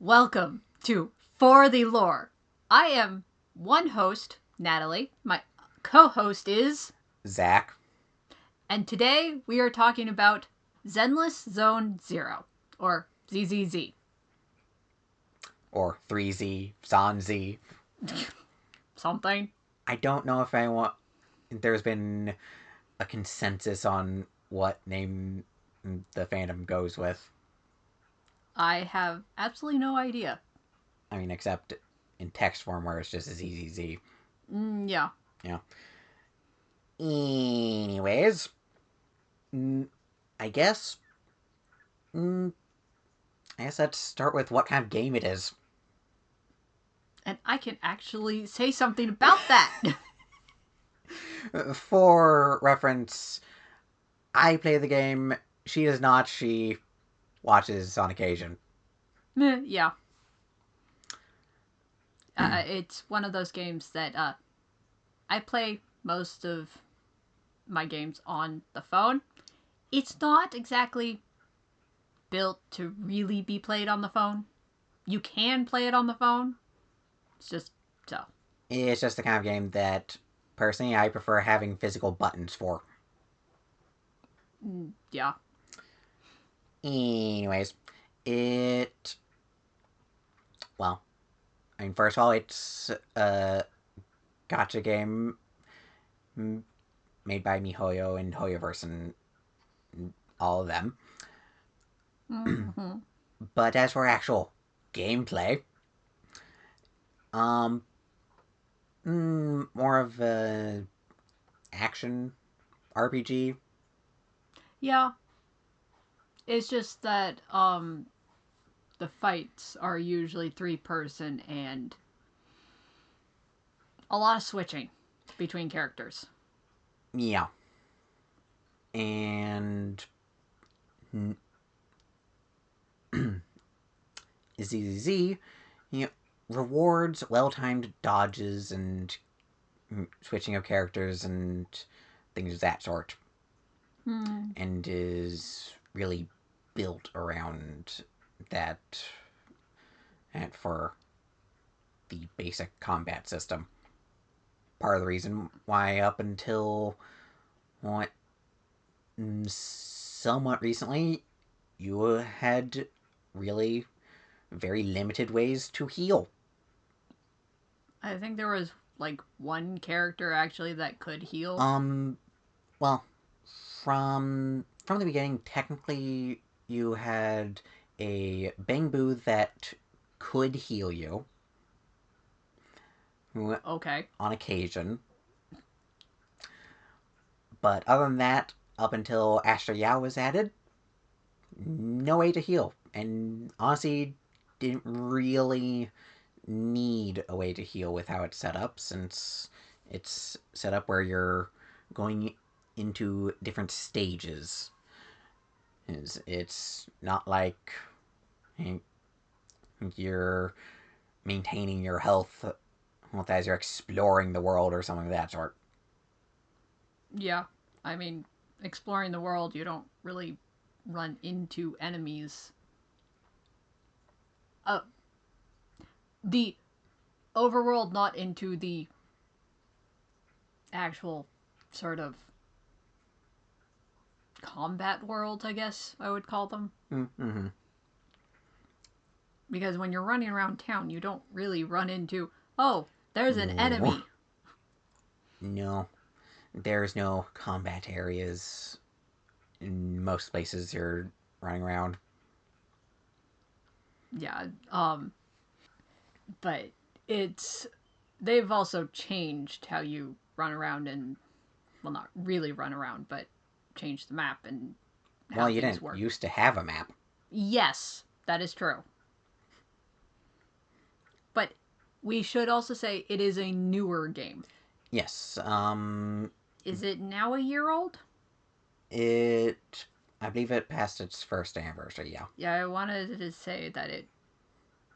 Welcome to For the Lore. I am one host, Natalie. My co host is. Zach. And today we are talking about Zenless Zone Zero, or ZZZ. Or 3Z, Zanzi. Something. I don't know if there's been a consensus on what name the fandom goes with. I have absolutely no idea. I mean, except in text form where it's just ZZZ. Yeah. Yeah. Anyways, I guess. Mm, I guess let's start with what kind of game it is. And I can actually say something about that. For reference, I play the game. She does not. She watches on occasion. Yeah. It's one of those games that I play most of my games on the phone. It's not exactly built to really be played on the phone. You can play it on the phone. It's just so. It's just the kind of game that, personally, I prefer having physical buttons for. Yeah. Anyways, it. Well, I mean, first of all, it's a gotcha game made by MiHoYo and HoYoverse and all of them. Mm-hmm. But as for actual gameplay, um, more of a action RPG. Yeah. It's just that the fights are usually three person and a lot of switching between characters. Yeah, and ZZZ, you know, rewards well-timed dodges and switching of characters and things of that sort, Hmm. and is really built around that and for the basic combat system. Part of the reason why up until what somewhat recently you had really very limited ways to heal. I think there was like one character actually that could heal. Um, well, from the beginning, technically you had a Bangbu that could heal you Okay. on occasion, but other than that, up until Astra Yao was added, no way to heal, and honestly, didn't really need a way to heal with how it's set up, since it's set up where you're going into different stages. It's not like you're maintaining your health as you're exploring the world or something of that sort. Yeah. I mean, exploring the world, you don't really run into enemies. Uh, the overworld, not into the actual sort of combat worlds, I guess I would call them. Mm-hmm. Because when you're running around town, you don't really run into, oh, there's an No, enemy. no, there's no combat areas in most places you're running around. Yeah, but it's. They've also changed how you run around and, well, not really run around, but change the map and how Well, you things didn't work. used to have a map. Yes, that is true. But we should also say it is a newer game. Yes, Is it now a year old? it. I believe it passed its first anniversary. Yeah. Yeah, I wanted to say that it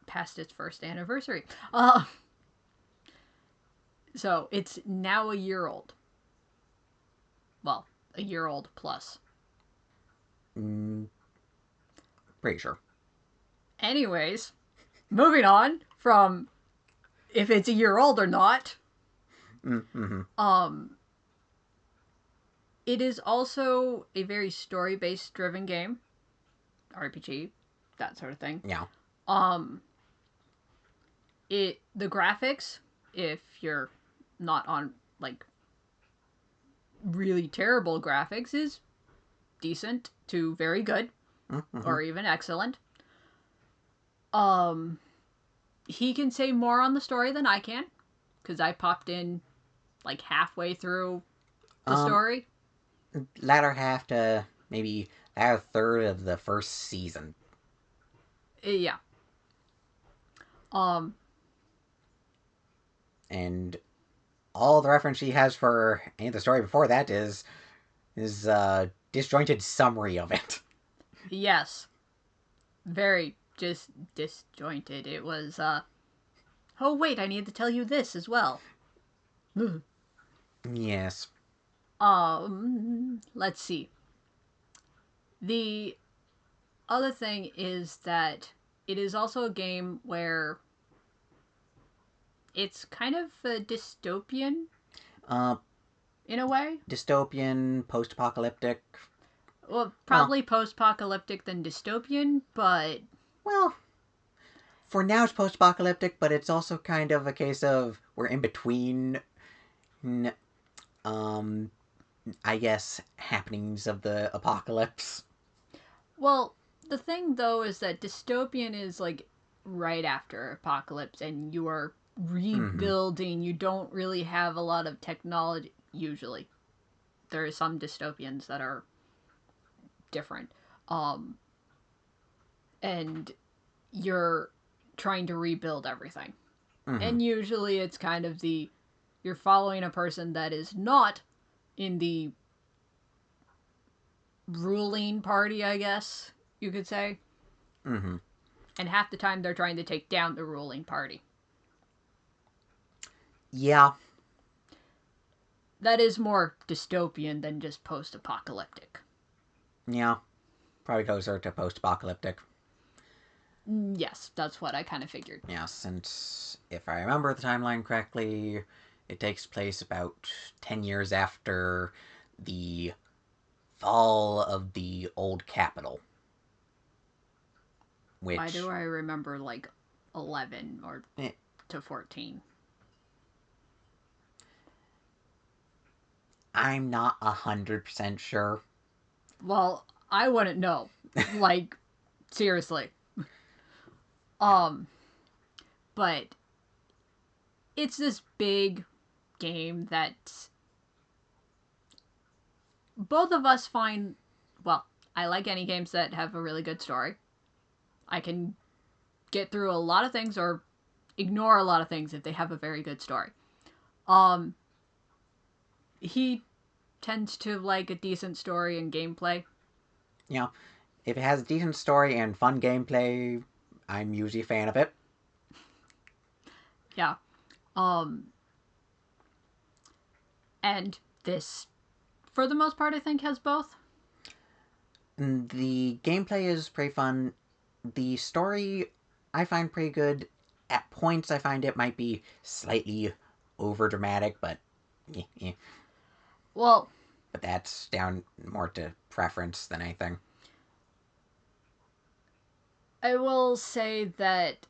passed its first anniversary. So it's now a year old. Well, a year old plus. Mm, pretty sure. Anyways, moving on from if it's a year old or not. Mm-hmm. Um, it is also a very story-based driven game, RPG, that sort of thing. Yeah. Um, the graphics, if you're not on like really terrible graphics, is decent to very good Mm-hmm. or even excellent. Um, he can say more on the story than I can because I popped in like halfway through the Um, story. latter half to maybe latter third of the first season. Yeah. Um, And all the reference she has for any of the story before that is disjointed summary of it. yes. Very just disjointed. It was, oh, wait, I need to tell you this as well. Yes. Let's see. The other thing is that it is also a game where it's kind of a dystopian Uh, in a way. dystopian, post-apocalyptic. Well, Well, probably post-apocalyptic than dystopian, but well, for now it's post-apocalyptic, but it's also kind of a case of we're in between. Um, I guess happenings of the apocalypse. well, the thing though is that dystopian is like right after apocalypse and you are Mm-hmm. rebuilding. You don't really have a lot of technology usually. There are some dystopians that are different. Um and you're trying to rebuild everything. Mm-hmm. And usually it's kind of the you're following a person that is not in the ruling party, I guess you could say. Mm-hmm. And half the time they're trying to take down the ruling party. Yeah. That is more dystopian than just post apocalyptic. Yeah. Probably closer to post-apocalyptic. Yes, that's what I kind of figured. Yeah, since if I remember the timeline correctly, it takes place about 10 years after the fall of the old capital, Why do which I remember like 11 or eh, to 14? I'm not 100% sure. Well, I wouldn't know. Like, seriously. Yeah. Um, but it's this big game that both of us find, well, I like any games that have a really good story. I can get through a lot of things or ignore a lot of things if they have a very good story. Um, he tends to like a decent story and gameplay. You know, if it has a decent story and fun gameplay, I'm usually a fan of it. Yeah. Um, and this, for the most part, I think has both. The gameplay is pretty fun. The story I find pretty good. At points, I find it might be slightly over dramatic, but yeah. Well, But that's down more to preference than anything. I will say that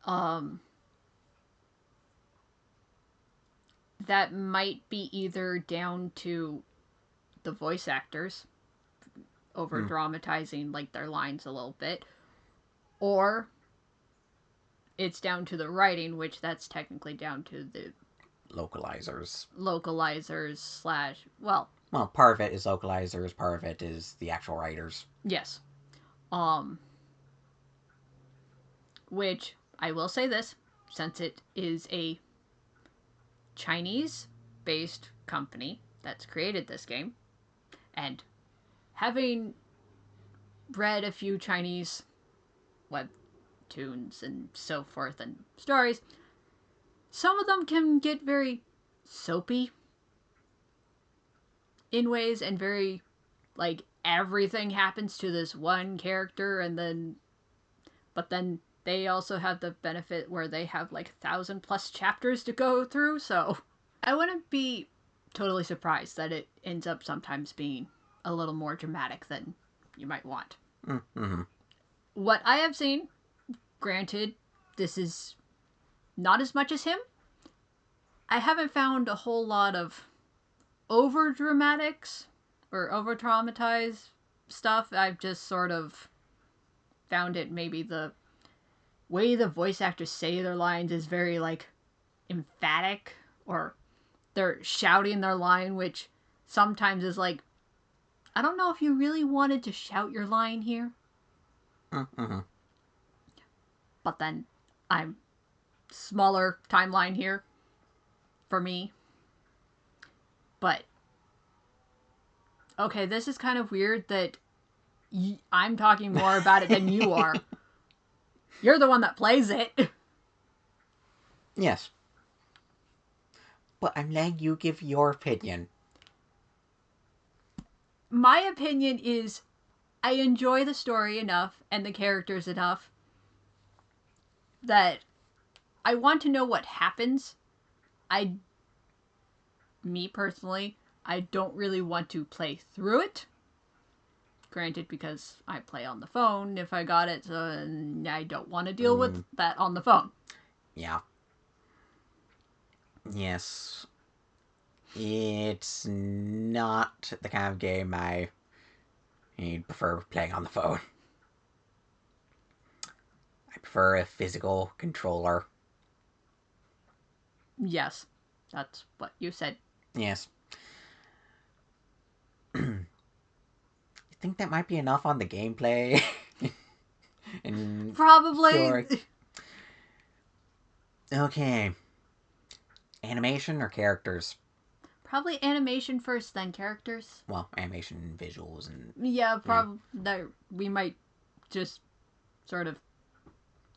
um, that might be either down to the voice actors over Hmm. dramatizing like their lines a little bit, or it's down to the writing, which that's technically down to the Localizers. localizers slash well, Well, part of it is localizers, part of it is the actual writers. yes. Um, which I will say this, since it is a Chinese based company that's created this game, and having read a few Chinese webtoons and so forth and stories, some of them can get very soapy in ways and very like everything happens to this one character and then but then they also have the benefit where they have like 1,000+ chapters to go through, so I wouldn't be totally surprised that it ends up sometimes being a little more dramatic than you might want. Mm-hmm. What I have seen, granted, this is not as much as him. I haven't found a whole lot of over dramatics or over traumatized stuff. I've just sort of found it maybe the way the voice actors say their lines is very like emphatic, or they're shouting their line, which sometimes is like, I don't know if you really wanted to shout your line here. Mm-hmm. But then I'm smaller timeline here for me. But okay, this is kind of weird that I'm talking more about it than you are. You're the one that plays it. Yes. But I'm letting you give your opinion. My opinion is I enjoy the story enough and the characters enough that I want to know what happens. Me personally, I don't really want to play through it. Granted, because I play on the phone if I got it, so I don't want to deal with that on the phone. Yeah. Yes. It's not the kind of game I prefer playing on the phone. I prefer a physical controller. Yes, that's what you said. Yes. You think that might be enough on the gameplay? And Probably. story. Okay. Animation or characters? Probably animation first, then characters. Well, animation, visuals, and Yeah, yeah. probably. We might just sort of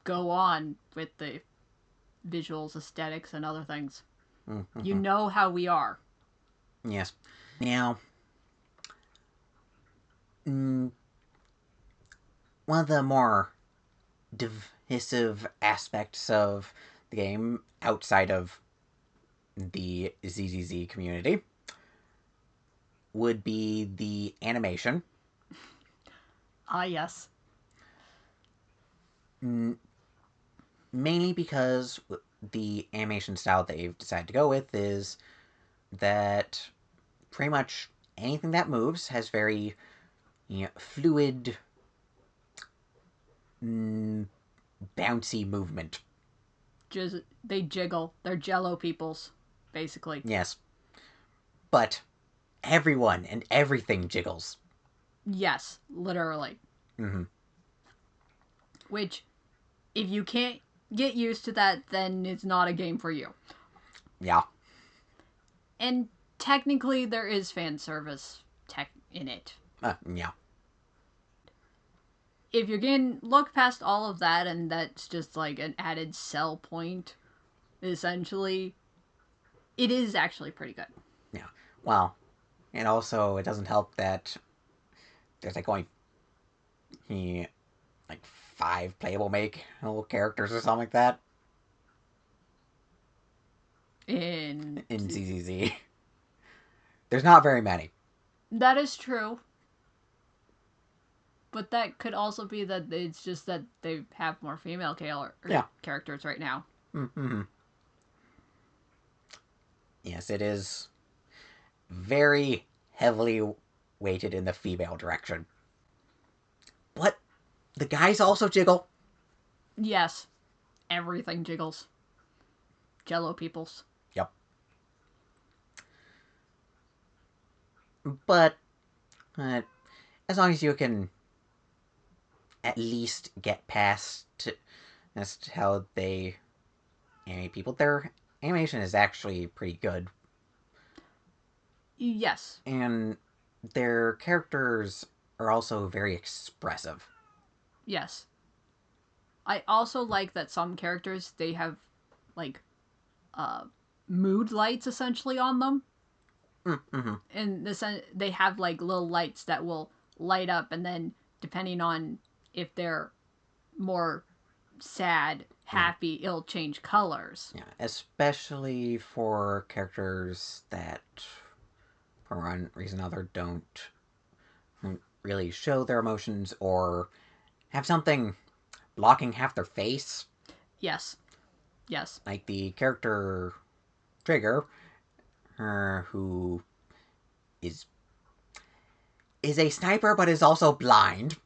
go on with the visuals, aesthetics, and other things. Mm-hmm. You know how we are. Yes. Now, mm, one of the more divisive aspects of the game outside of the ZZZ community would be the animation. Ah, yes. Mainly because the animation style they've decided to go with is that pretty much anything that moves has very fluid, mm, bouncy movement. Just they jiggle. They're Jello peoples, basically. Yes, but everyone and everything jiggles. Yes, literally. Mm-hmm. Which, if you can't get used to that, then it's not a game for you. Yeah. And technically, there is fan service tech in it. Yeah. If you can look past all of that, and that's just like an added sell point, essentially, it is actually pretty good. Yeah. Well, and also it doesn't help that there's like only he like 5 playable make little characters or something like that And in ZZZ. There's not very many. that is true. But that could also be that it's just that they have more female Yeah. characters right now. Mm-hmm. Yes, it is very heavily weighted in the female direction. But the guys also jiggle. Yes, everything jiggles. Jello peoples. Yep. But as long as you can at least get past as to how they animate people, their animation is actually pretty good. Yes, And their characters are also very expressive. yes. I also like that some characters they have like uh mood lights essentially on them. Mm-hmm. And they have like little lights that will light up, and then depending on if they're more sad, Yeah. happy, it'll change colors. Yeah, especially for characters that, for one reason or another, don't really show their emotions or have something blocking half their face. Yes. Yes. Like the character Trigger, who is is a sniper but is also blind.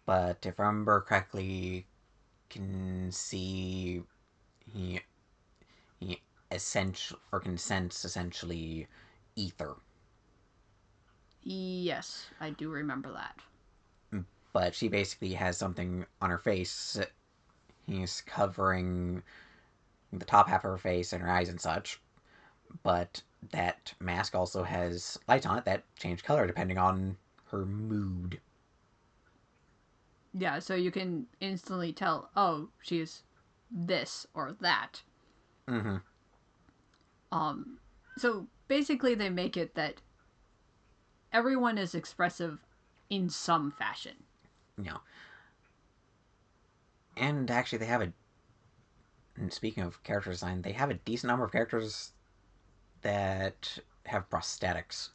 But if I remember correctly, can see he he essential or can sense essentially ether. Yes, I do remember that. But she basically has something on her face. He's covering the top half of her face and her eyes and such. But that mask also has lights on it that change color depending on her mood. Yeah, so you can instantly tell, oh, she's this or that. Mm-hmm. Um, so basically, they make it that everyone is expressive in some fashion. You know, and actually, they have a. Speaking of character design, they have a decent number of characters that have prosthetics.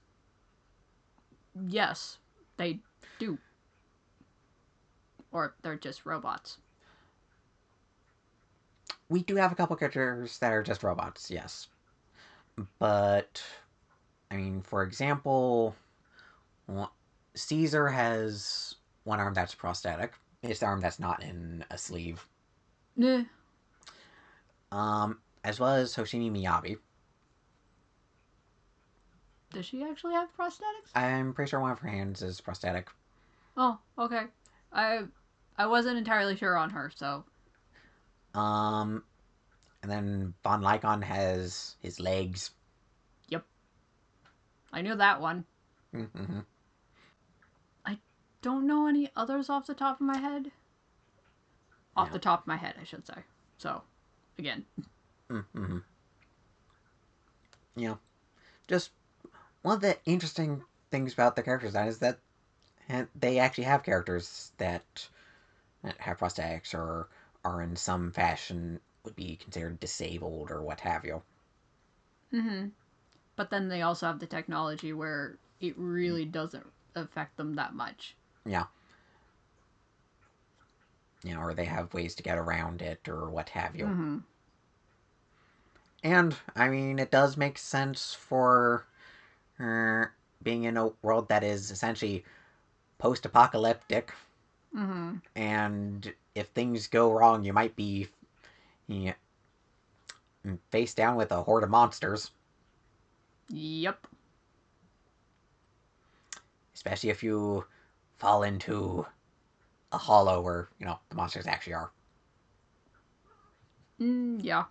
Yes, they do. Or they're just robots. We do have a couple characters that are just robots, yes. But, I mean, for example, Caesar has one arm that's prosthetic. It's the arm that's not in a sleeve. Nah. As well as Hoshimi Miyabi. Does she actually have prosthetics? I'm pretty sure one of her hands is prosthetic. Oh, okay. I I wasn't entirely sure on her, so Um, and then Von Lycon has his legs. yep. I knew that one. Mm-hmm. I don't know any others off the top of my head. Off Yeah. the top of my head, I should say. So, again. Mm-hmm. Yeah. Just one of the interesting things about the character design is that they actually have characters that have prosthetics or are in some fashion would be considered disabled or what have you. Mm-hmm. But then they also have the technology where it really doesn't affect them that much. Yeah. Or they have ways to get around it or what have you. Mm-hmm. And, I mean, it does make sense for being in a world that is essentially post apocalyptic. Mm-hmm. And if things go wrong, you might be you face down with a horde of monsters. Yep. Especially if you fall into a hollow where, the monsters actually are. Yeah.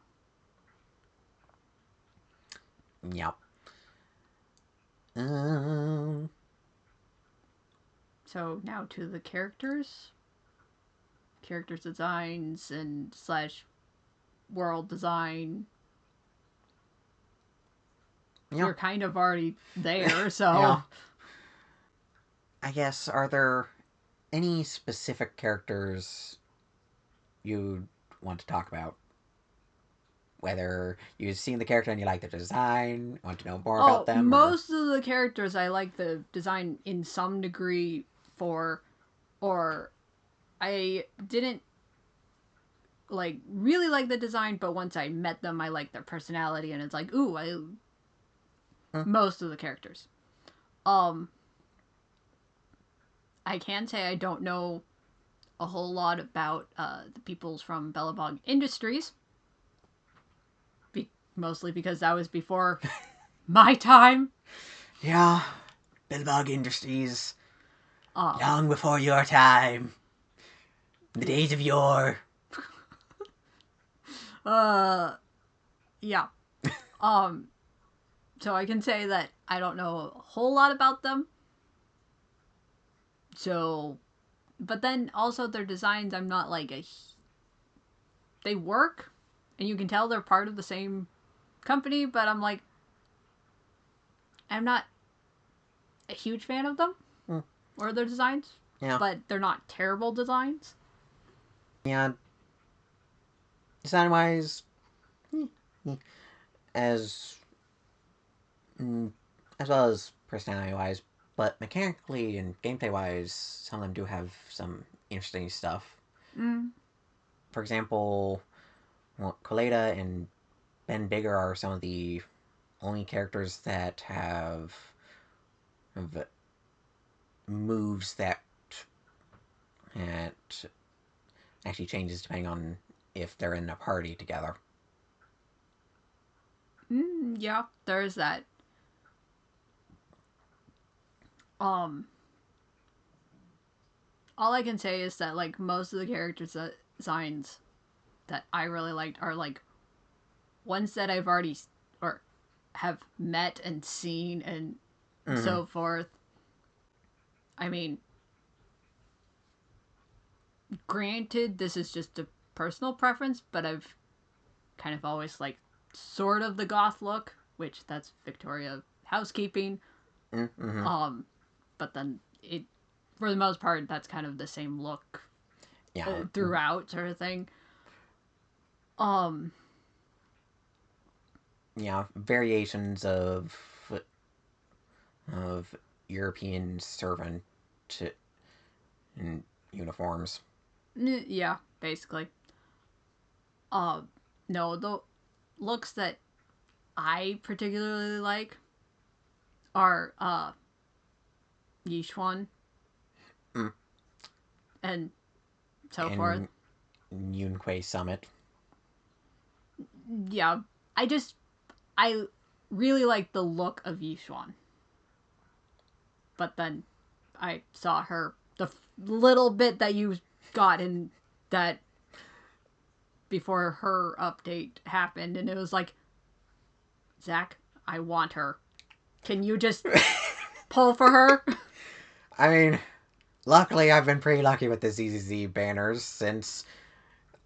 Yep. Um, So now to the characters. Characters designs and slash world design. yeah. We're kind of already there, Yeah. so I guess, are there any specific characters you'd want to talk about? Whether you've seen the character and you like their design, want to know more about oh, them, or. most of the characters I like the design in some degree for, or I didn't like really like the design, but once I met them, I like their personality, and it's like, ooh, I Hmm. most of the characters. Um, I can say I don't know a whole lot about the peoples from Bellabog Industries, mostly because that was before my time. Yeah. Billbog Industries. Um, Long before your time. The days of yore. uh, yeah. Um, so I can say that I don't know a whole lot about them. So, but then also their designs, I'm not like a. They work, and you can tell they're part of the same company, but I'm like, I'm not a huge fan of them Hmm. or their designs, Yeah. but they're not terrible designs. Yeah. Design wise, as mm, as well as personality wise, but mechanically and gameplay wise, some of them do have some interesting stuff. Mm, For example, well, Coleta and Ben Bigger are some of the only characters that have moves that actually changes depending on if they're in a party together. yeah, there's that. Um, all I can say is that like most of the characters designs that I really liked are like ones that I've already or have met and seen and Mm-hmm. so forth. I mean, granted, this is just a personal preference, but I've kind of always liked sort of the goth look, which that's Victoria housekeeping. Mm-hmm. Um, but then it, for the most part, that's kind of the same look Yeah, throughout, sort of thing. Um, yeah, variations of European servant in uniforms. yeah, basically. Uh, no, the looks that I particularly like are Yishuan Mm. and so forth. And Yunquay Summit. Yeah, I really like the look of Yishuan, but then I saw her the little bit that you got in that before her update happened, and it was like, Zach, I want her. Can you just pull for her? I mean, luckily I've been pretty lucky with the ZZZ banners since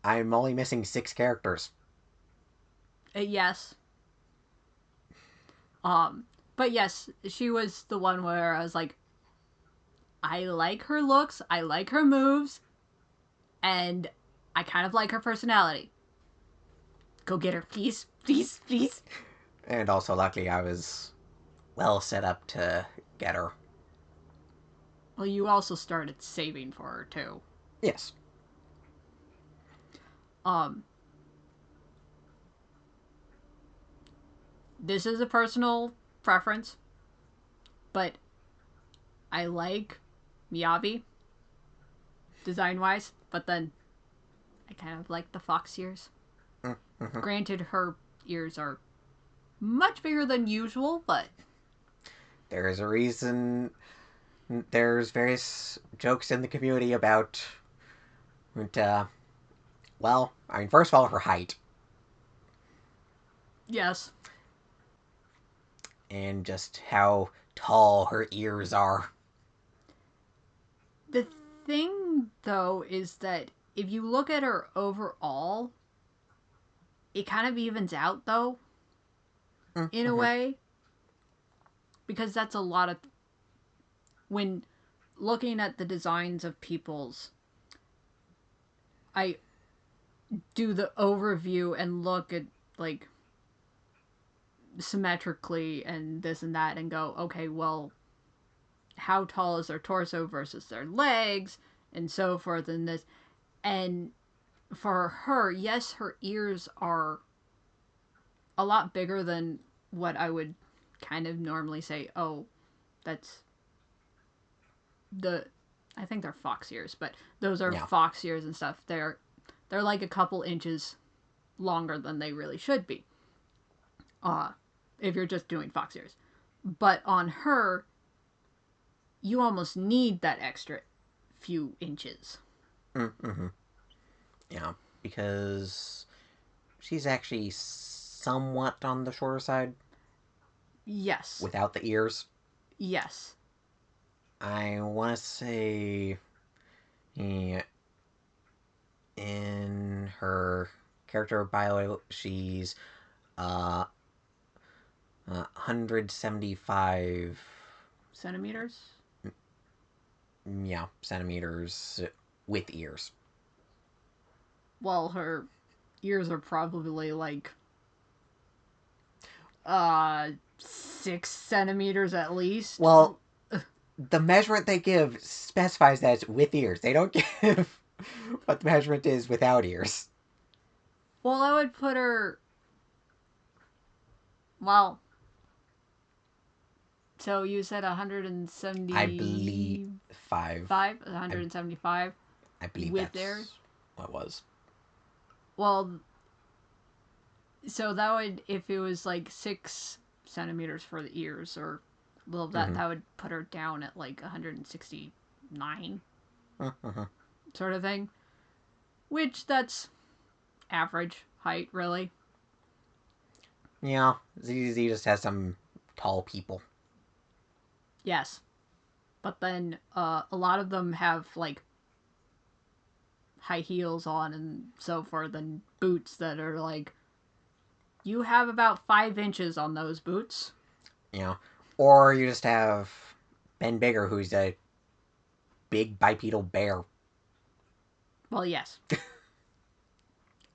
I'm only missing 6 characters. Yes. Um, but yes, she was the one where I was like, I like her looks, I like her moves, and I kind of like her personality. Go get her, please, please, please. And also, luckily, I was well set up to get her. Well, you also started saving for her too. Yes. Um, this is a personal preference, but I like Miyabi design wise, but then I kind of like the fox ears. Mm-hmm. Granted, her ears are much bigger than usual, but There is a reason. There's various jokes in the community about. Uh, well, I mean, first of all, her height, yes. and just how tall her ears are. The thing, though, is that if you look at her overall, it kind of evens out, though, in a Mm-hmm. way, because that's a lot of. When looking at the designs of people's, I do the overview and look at, like, symmetrically and this and that and go, okay, well, how tall is their torso versus their legs and so forth and this. And for her, yes, her ears are a lot bigger than what I would kind of normally say, oh, that's the I think they're fox ears, but those are Yeah. fox ears and stuff. They're like a couple inches longer than they really should be. Uh if you're just doing fox ears. But on her, you almost need that extra few inches. Mm-hmm. Yeah, because she's actually somewhat on the shorter side Yes. without the ears. Yes. I want to say yeah, in her character bio, she's uh, 175, Centimeters? yeah, centimeters with ears. Well, her ears are probably like 6 centimeters at least. Well, the measurement they give specifies that it's with ears. They don't give what the measurement is without ears. Well, I would put her. Well, so you said I believe 175, five. 175 I believe with ears. that's what it was. Well, so that would, if it was like 6 centimeters for the ears or a little of that, Mm-hmm. that would put her down at like 169 Mm-hmm. sort of thing. Which that's average height, really. Yeah, ZZ just has some tall people. Yes. But then a lot of them have like high heels on and so forth and boots that are like, you have about 5 inches on those boots. You know, or you just have Ben Bigger, who's a big bipedal bear. Well, yes.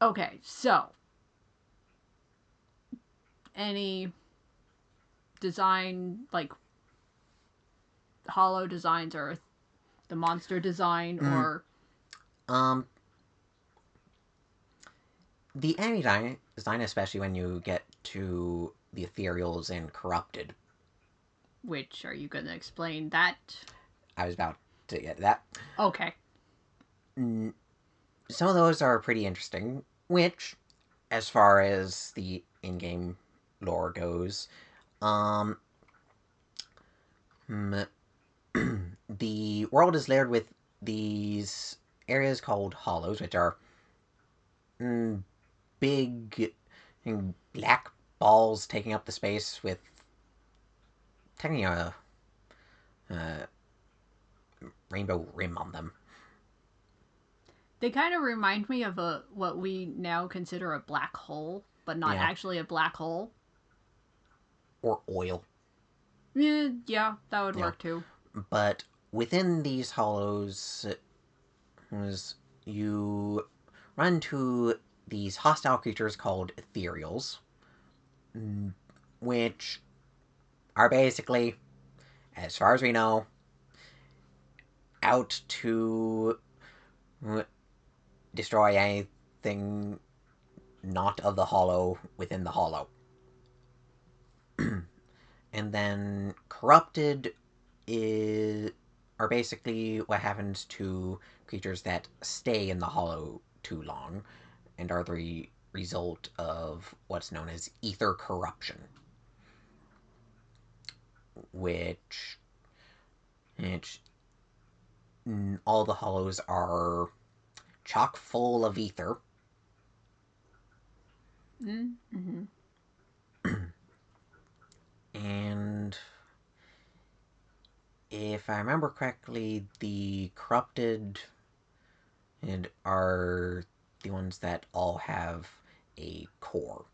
Okay, so any design, like hollow designs or the monster design Mm, or um, the enemy design, especially when you get to the ethereals and corrupted. which are you going to explain that? I was about to get to that. Okay. Mm, some of those are pretty interesting, which, as far as the in-game lore goes, um, mm, the world is layered with these areas called hollows, which are mm, big black balls taking up the space with technically a rainbow rim on them. They kind of remind me of a what we now consider a black hole, but not Yeah, actually a black hole. or oil. Yeah, that would Yeah, work too. but within these hollows, you run to these hostile creatures called ethereals, which are basically, as far as we know, out to destroy anything not of the hollow within the hollow. And then corrupted is are basically what happens to creatures that stay in the hollow too long and are the result of what's known as ether corruption, which, which all the hollows are chock full of ether. Mm-hmm. And if I remember correctly, the corrupted and are the ones that all have a core,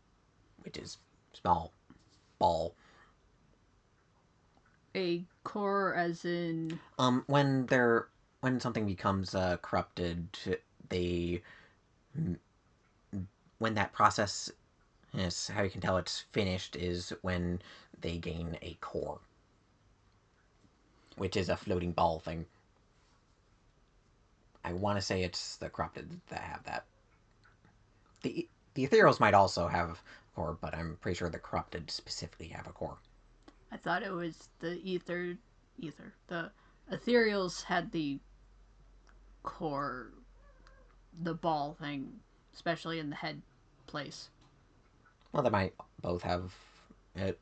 which is small ball. A core, as in. When something becomes corrupted, they when that process is how you can tell it's finished is when they gain a core, which is a floating ball thing. I want to say it's the corrupted that have that. The ethereals might also have a core, but I'm pretty sure the corrupted specifically have a core. I thought it was the ether. Ether. The ethereals had the core, the ball thing, especially in the head place. Well, they might both have it.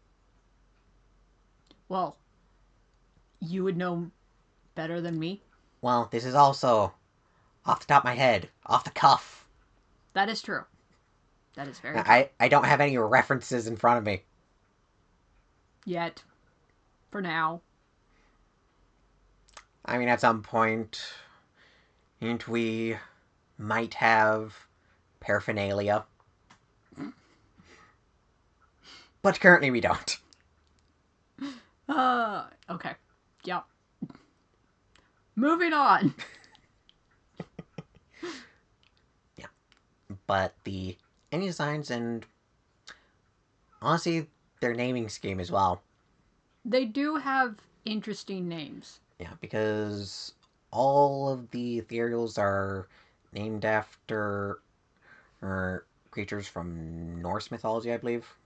Well, you would know better than me. Well, this is also off the top of my head, off the cuff. That is true. That is very true. I don't have any references in front of me. Yet, for now. I mean, at some point, we might have paraphernalia, but currently we don't. Okay. Yep. Moving on. Yeah, but the enemy designs and honestly their naming scheme as well. They do have interesting names. Yeah, because all of the ethereals are named after creatures from Norse mythology, I believe.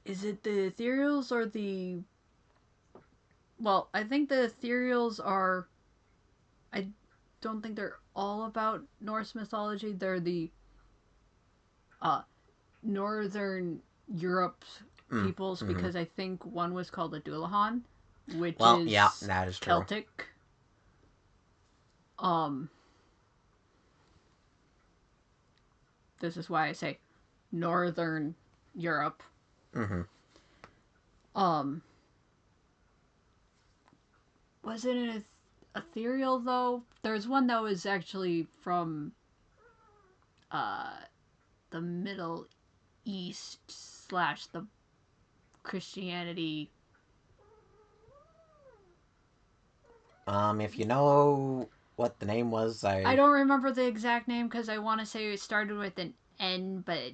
Is it the ethereals or the. Well, I think the ethereals are. I don't think they're all about Norse mythology. They're the uh, Northern Europe Mm, peoples mm-hmm. because I think one was called a Dullahan, which Well, yeah, is that is true. Celtic. Um, this is why I say Northern Europe. Mm-hmm. Um, was it an ethereal though? There's one that was actually from uh the Middle East slash the Christianity. If you know what the name was, I I don't remember the exact name because I want to say it started with an N, but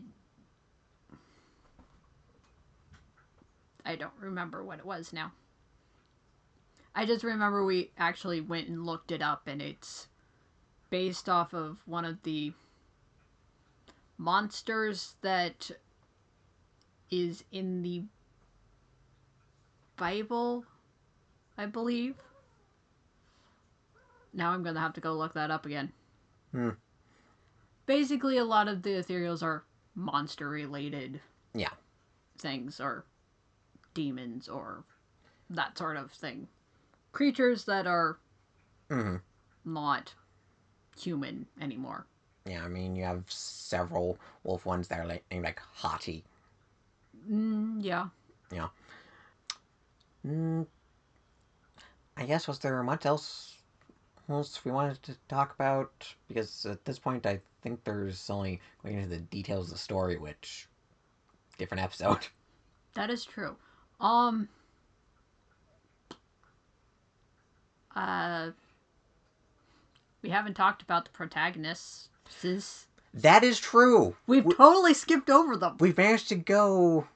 I don't remember what it was now. I just remember we actually went and looked it up, and it's based off of one of the monsters that is in the Bible, I believe. Now I'm gonna have to go look that up again. hmm, Basically, a lot of the ethereals are monster related yeah. things, or demons, or that sort of thing. Creatures that are Mm-hmm. not human anymore. Yeah, I mean you have several wolf ones that are named like Hati. Yeah. Yeah. Mm, I guess was there much else we wanted to talk about? Because at this point, I think there's only going into the details of the story, which different episode. That is true. Um, uh, we haven't talked about the protagonists. That is true. We've totally skipped over them. We've managed to go,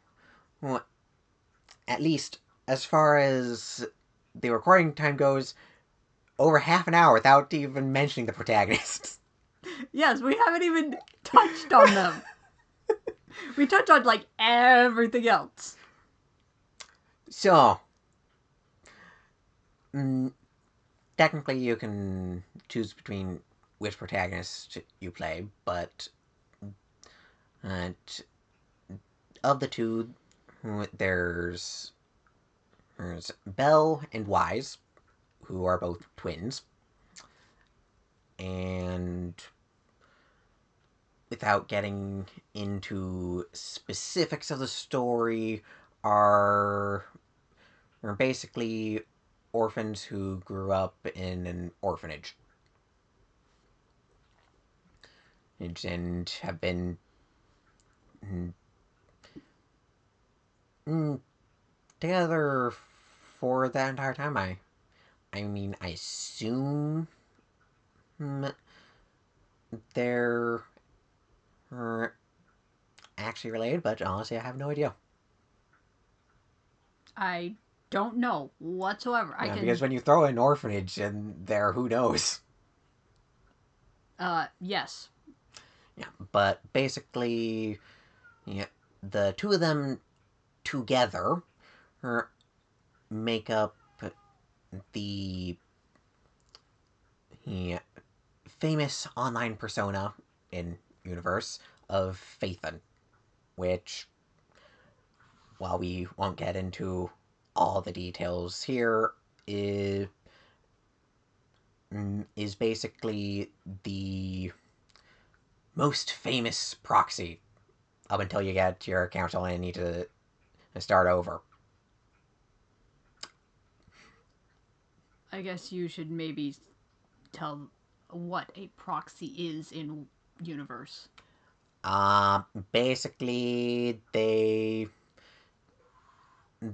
well, at least as far as the recording time goes, over half an hour without even mentioning the protagonists. Yes, we haven't even touched on them. We touched on like everything else. So, mm, technically, you can choose between which protagonist you play, but uh, of the two, there's Belle and Wise, who are both twins, and without getting into specifics of the story, are basically orphans who grew up in an orphanage and have been mm, mm, together for that entire time. I mean, I assume mm, they're actually related, but honestly, I have no idea. I don't know whatsoever. I Yeah, because can, when you throw an orphanage in there, who knows? yes. Yeah, but basically, yeah, the two of them together uh, make up the yeah, famous online persona in universe of Phaethon, which, while we won't get into all the details here, is basically the most famous proxy up until you get your account and need to start over. I guess you should maybe tell what a proxy is in universe. Uh, Basically,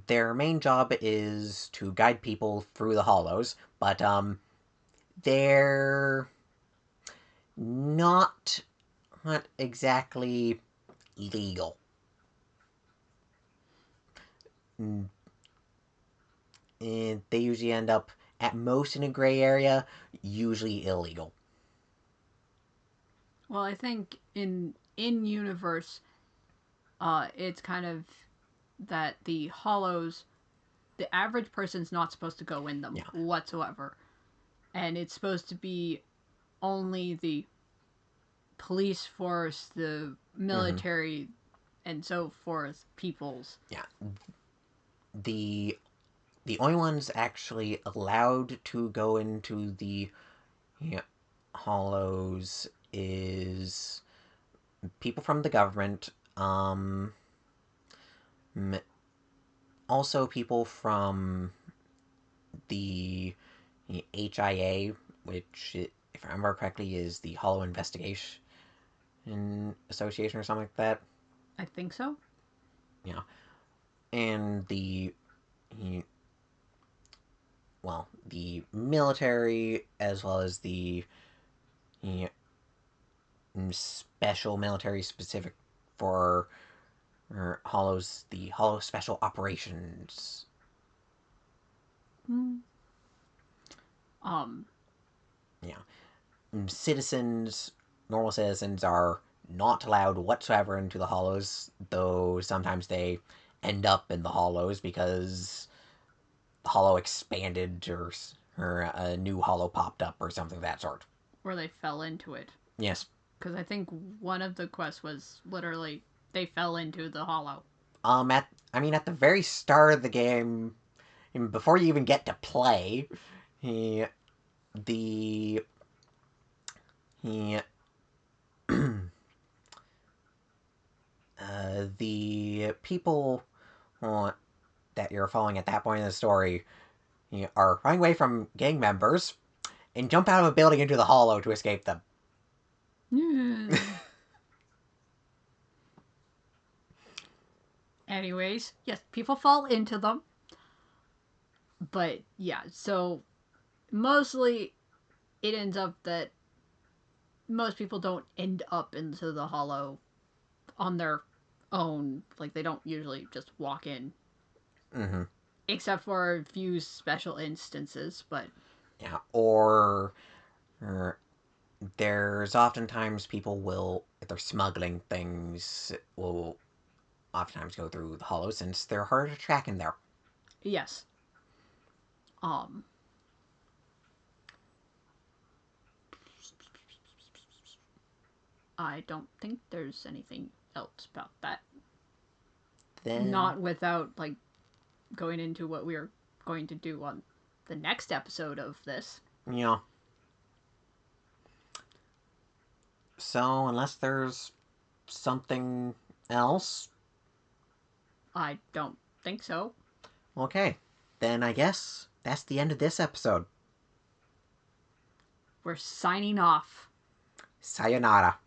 their main job is to guide people through the hollows, but their not not exactly legal. Mm, and they usually end up at most in a gray area, usually illegal. Well, I think in universe, it's kind of that the hollows, the average person's not supposed to go in them Yeah. whatsoever, and it's supposed to be only the police force, the Mm-hmm. military, and so forth peoples. Yeah. The the only ones actually allowed to go into the, yeah, hollows is people from the government, also people from the HIA, which, if I remember correctly, is the Hollow Investigation Association or something like that. I think so. Yeah, and the military as well as the, you special military specific for, Hollows, the Hollow Special Operations. Mm. Um, Yeah, citizens, normal citizens are not allowed whatsoever into the Hollows, though sometimes they end up in the Hollows because the Hollow expanded, or a new Hollow popped up or something of that sort. where they fell into it. Yes. Because I think one of the quests was literally they fell into the hollow. At the very start of the game, before you even get to play, he the he the people, that you're following at that point in the story, are running away from gang members and jump out of a building into the hollow to escape them. Anyways, yes, people fall into them. But yeah, so mostly it ends up that most people don't end up into the hollow on their own. Like, they don't usually just walk in, Mm-hmm. except for a few special instances. But Yeah, or there's oftentimes people will, if they're smuggling things, will oftentimes go through the hollow since they're harder to track in there. yes, um, I don't think there's anything else about that. Then, Not without, like, going into what we are going to do on the next episode of this. you know, so unless there's something else, I don't think so. okay, then I guess that's the end of this episode. We're signing off. Sayonara.